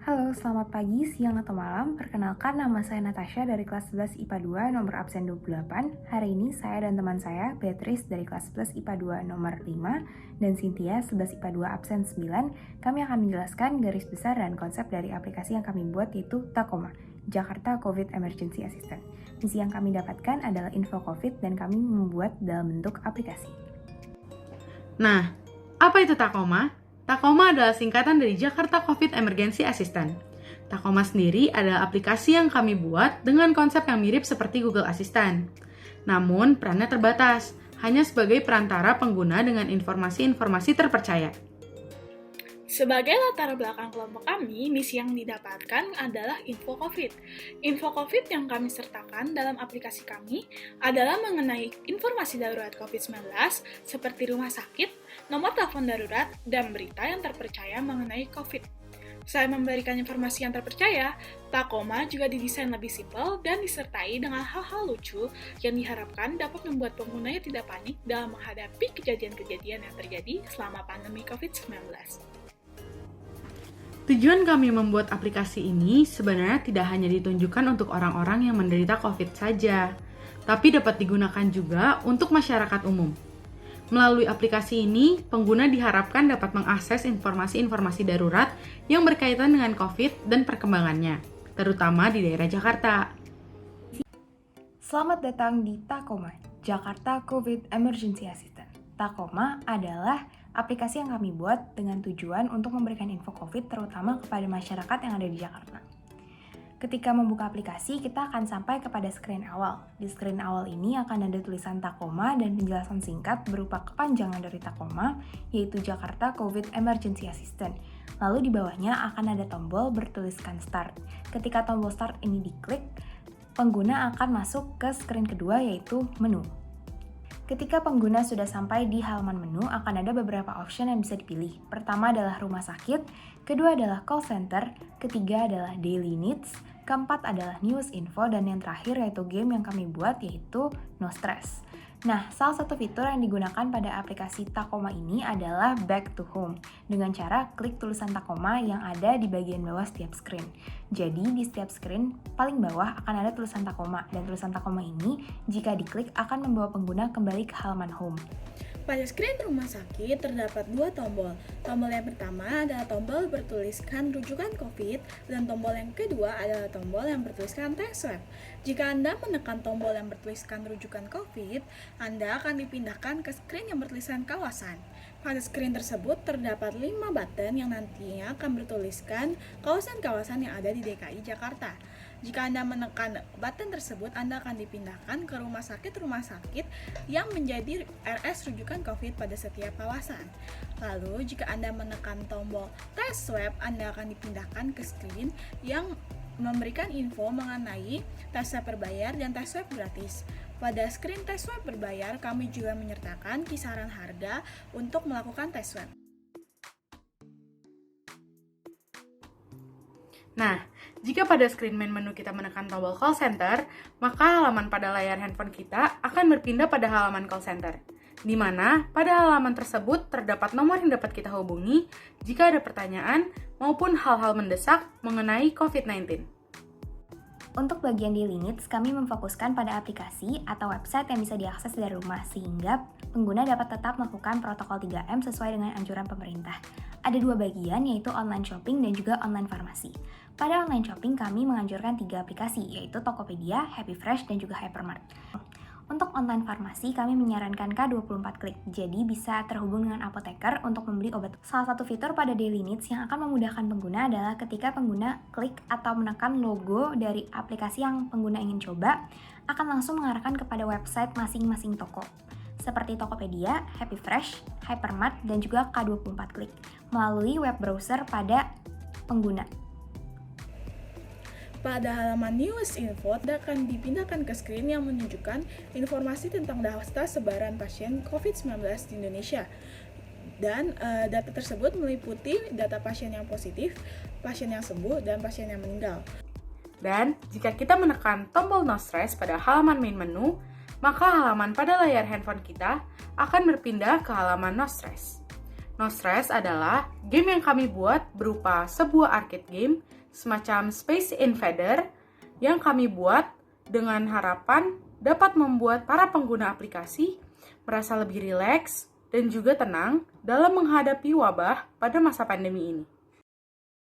Halo, selamat pagi, siang, atau malam. Perkenalkan, nama saya Natasha dari kelas 11 IPA 2 nomor absen 28. Hari ini saya dan teman saya, Beatrice dari kelas 11 IPA 2 nomor 5, dan Cynthia 11 IPA 2 absen 9. Kami akan menjelaskan garis besar dan konsep dari aplikasi yang kami buat, yaitu Tacoma, Jakarta COVID Emergency Assistant. Misi yang kami dapatkan adalah info COVID dan kami membuat dalam bentuk aplikasi. Nah, apa itu Tacoma? Tacoma adalah singkatan dari Jakarta COVID Emergency Assistant. Tacoma sendiri adalah aplikasi yang kami buat dengan konsep yang mirip seperti Google Assistant. Namun, perannya terbatas, hanya sebagai perantara pengguna dengan informasi-informasi terpercaya. Sebagai latar belakang kelompok kami, misi yang didapatkan adalah info COVID. Info COVID yang kami sertakan dalam aplikasi kami adalah mengenai informasi darurat COVID-19 seperti rumah sakit, nomor telepon darurat, dan berita yang terpercaya mengenai COVID. Selain memberikan informasi yang terpercaya, Tacoma juga didesain lebih simpel dan disertai dengan hal-hal lucu yang diharapkan dapat membuat penggunanya tidak panik dalam menghadapi kejadian-kejadian yang terjadi selama pandemi COVID-19. Tujuan kami membuat aplikasi ini sebenarnya tidak hanya ditunjukkan untuk orang-orang yang menderita COVID saja, tapi dapat digunakan juga untuk masyarakat umum. Melalui aplikasi ini, pengguna diharapkan dapat mengakses informasi-informasi darurat yang berkaitan dengan COVID dan perkembangannya, terutama di daerah Jakarta. Selamat datang di Tacoma, Jakarta COVID Emergency Assistant. Tacoma adalah aplikasi yang kami buat dengan tujuan untuk memberikan info COVID terutama kepada masyarakat yang ada di Jakarta. Ketika membuka aplikasi, kita akan sampai kepada screen awal. Di screen awal ini akan ada tulisan Tacoma dan penjelasan singkat berupa kepanjangan dari Tacoma, yaitu Jakarta COVID Emergency Assistant. Lalu di bawahnya akan ada tombol bertuliskan Start. Ketika tombol Start ini diklik, pengguna akan masuk ke screen kedua, yaitu menu. Ketika pengguna sudah sampai di halaman menu, akan ada beberapa option yang bisa dipilih. Pertama adalah rumah sakit, kedua adalah call center, ketiga adalah daily needs, keempat adalah news info, dan yang terakhir yaitu game yang kami buat, yaitu No Stress. Nah, salah satu fitur yang digunakan pada aplikasi Tacoma ini adalah Back to Home, dengan cara klik tulisan Tacoma yang ada di bagian bawah setiap screen. Jadi, di setiap screen paling bawah akan ada tulisan Tacoma, dan tulisan Tacoma ini jika diklik akan membawa pengguna kembali ke halaman home. Pada screen rumah sakit terdapat dua tombol. Tombol yang pertama adalah tombol bertuliskan rujukan COVID dan tombol yang kedua adalah tombol yang bertuliskan tes swab. Jika Anda menekan tombol yang bertuliskan rujukan COVID, Anda akan dipindahkan ke screen yang bertuliskan kawasan. Pada screen tersebut terdapat 5 button yang nantinya akan bertuliskan kawasan-kawasan yang ada di DKI Jakarta. Jika Anda menekan button tersebut, Anda akan dipindahkan ke rumah sakit yang menjadi RS rujukan COVID pada setiap kawasan. Lalu, jika Anda menekan tombol tes swab, Anda akan dipindahkan ke screen yang memberikan info mengenai tes swab berbayar dan tes swab gratis. Pada screen tes swab berbayar, kami juga menyertakan kisaran harga untuk melakukan tes swab. Nah, jika pada screen main menu kita menekan tombol call center, maka halaman pada layar handphone kita akan berpindah pada halaman call center, di mana pada halaman tersebut terdapat nomor yang dapat kita hubungi jika ada pertanyaan maupun hal-hal mendesak mengenai COVID-19. Untuk bagian daily needs, kami memfokuskan pada aplikasi atau website yang bisa diakses dari rumah sehingga pengguna dapat tetap melakukan protokol 3M sesuai dengan anjuran pemerintah. Ada dua bagian, yaitu online shopping dan juga online farmasi. Pada online shopping, kami menganjurkan 3 aplikasi, yaitu Tokopedia, Happy Fresh, dan juga Hypermart. Untuk online farmasi, kami menyarankan K24 Klik, jadi bisa terhubung dengan apoteker untuk membeli obat. Salah satu fitur pada daily needs yang akan memudahkan pengguna adalah ketika pengguna klik atau menekan logo dari aplikasi yang pengguna ingin coba, akan langsung mengarahkan kepada website masing-masing toko, seperti Tokopedia, Happy Fresh, Hypermart, dan juga K24 Klik, melalui web browser pada pengguna. Pada halaman News Info, Anda akan dipindahkan ke screen yang menunjukkan informasi tentang data sebaran pasien COVID-19 di Indonesia. Dan data tersebut meliputi data pasien yang positif, pasien yang sembuh, dan pasien yang meninggal. Dan jika kita menekan tombol No Stress pada halaman main menu, maka halaman pada layar handphone kita akan berpindah ke halaman No Stress. No Stress adalah game yang kami buat berupa sebuah arcade game semacam Space Invader yang kami buat dengan harapan dapat membuat para pengguna aplikasi merasa lebih rileks dan juga tenang dalam menghadapi wabah pada masa pandemi ini.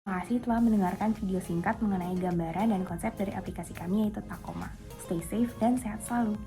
Terima kasih telah mendengarkan video singkat mengenai gambaran dan konsep dari aplikasi kami yaitu Takoma. Stay safe dan sehat selalu.